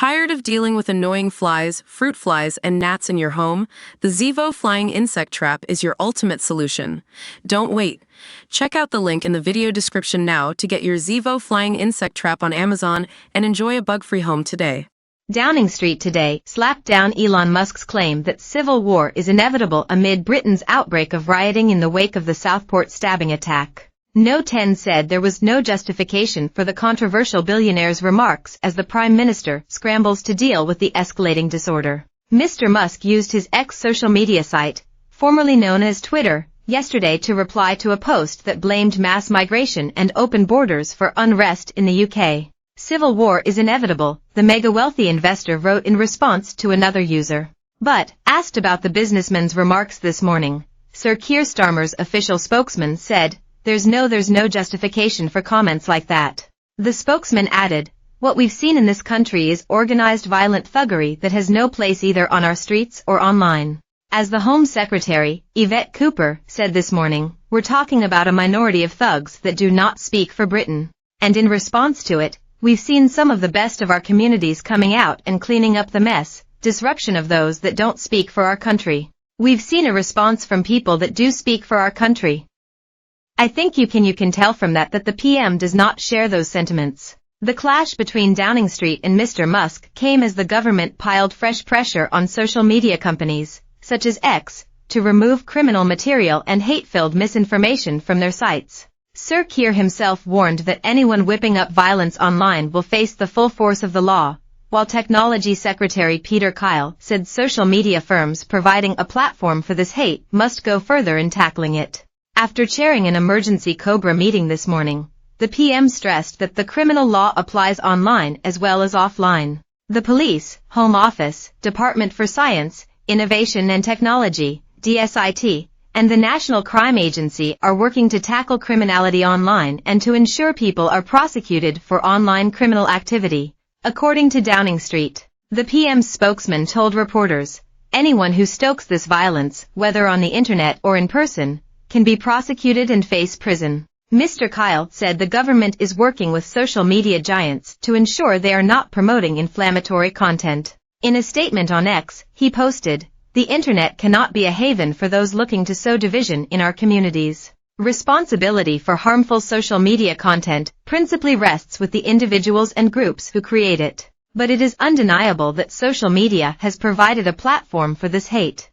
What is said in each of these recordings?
Tired of dealing with annoying flies, fruit flies, and gnats in your home? The Zevo Flying Insect Trap is your ultimate solution. Don't wait. Check out the link in the video description now to get your Zevo Flying Insect Trap on Amazon and enjoy a bug-free home today. Downing Street today slapped down Elon Musk's claim that civil war is inevitable amid Britain's outbreak of rioting in the wake of the Southport stabbing attack. No 10 said there was no justification for the controversial billionaire's remarks as the Prime Minister scrambles to deal with the escalating disorder. Mr. Musk used his X social media site, formerly known as Twitter, yesterday to reply to a post that blamed mass migration and open borders for unrest in the UK. Civil war is inevitable, the mega-wealthy investor wrote in response to another user. But, asked about the businessman's remarks this morning, Sir Keir Starmer's official spokesman said, There's no justification for comments like that. The spokesman added, what we've seen in this country is organized violent thuggery that has no place either on our streets or online. As the Home Secretary, Yvette Cooper, said this morning, we're talking about a minority of thugs that do not speak for Britain. And in response to it, we've seen some of the best of our communities coming out and cleaning up the mess, disruption of those that don't speak for our country. We've seen a response from people that do speak for our country. I think you can tell from that the PM does not share those sentiments. The clash between Downing Street and Mr. Musk came as the government piled fresh pressure on social media companies, such as X, to remove criminal material and hate-filled misinformation from their sites. Sir Keir himself warned that anyone whipping up violence online will face the full force of the law, while Technology Secretary Peter Kyle said social media firms providing a platform for this hate must go further in tackling it. After chairing an emergency COBRA meeting this morning, the PM stressed that the criminal law applies online as well as offline. The Police, Home Office, Department for Science, Innovation and Technology, DSIT, and the National Crime Agency are working to tackle criminality online and to ensure people are prosecuted for online criminal activity, according to Downing Street. The PM's spokesman told reporters, anyone who stokes this violence, whether on the internet or in person, can be prosecuted and face prison. Mr. Kyle said the government is working with social media giants to ensure they are not promoting inflammatory content. In a statement on X, he posted, the internet cannot be a haven for those looking to sow division in our communities. Responsibility for harmful social media content principally rests with the individuals and groups who create it. But it is undeniable that social media has provided a platform for this hate.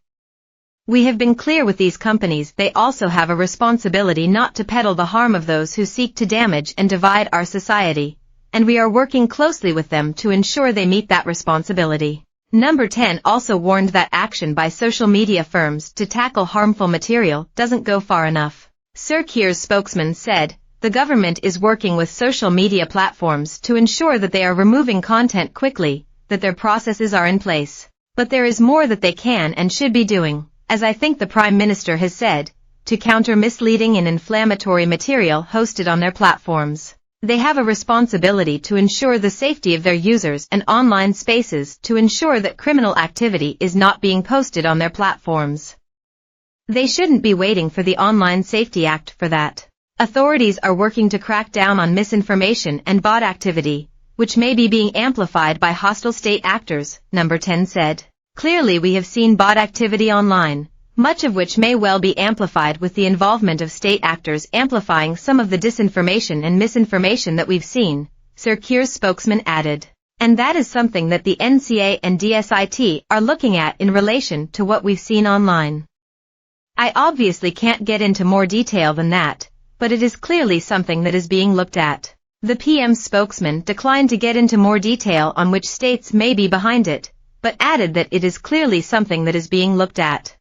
We have been clear with these companies they also have a responsibility not to peddle the harm of those who seek to damage and divide our society, and we are working closely with them to ensure they meet that responsibility. Number 10 also warned that action by social media firms to tackle harmful material doesn't go far enough. Sir Keir's spokesman said, the government is working with social media platforms to ensure that they are removing content quickly, that their processes are in place. But there is more that they can and should be doing, as I think the Prime Minister has said, to counter misleading and inflammatory material hosted on their platforms. They have a responsibility to ensure the safety of their users and online spaces to ensure that criminal activity is not being posted on their platforms. They shouldn't be waiting for the Online Safety Act for that. Authorities are working to crack down on misinformation and bot activity, which may be being amplified by hostile state actors, Number 10 said. Clearly we have seen bot activity online, much of which may well be amplified with the involvement of state actors amplifying some of the disinformation and misinformation that we've seen, Sir Keir's spokesman added. And that is something that the NCA and DSIT are looking at in relation to what we've seen online. I obviously can't get into more detail than that, but it is clearly something that is being looked at. The PM's spokesman declined to get into more detail on which states may be behind it, but added that it is clearly something that is being looked at.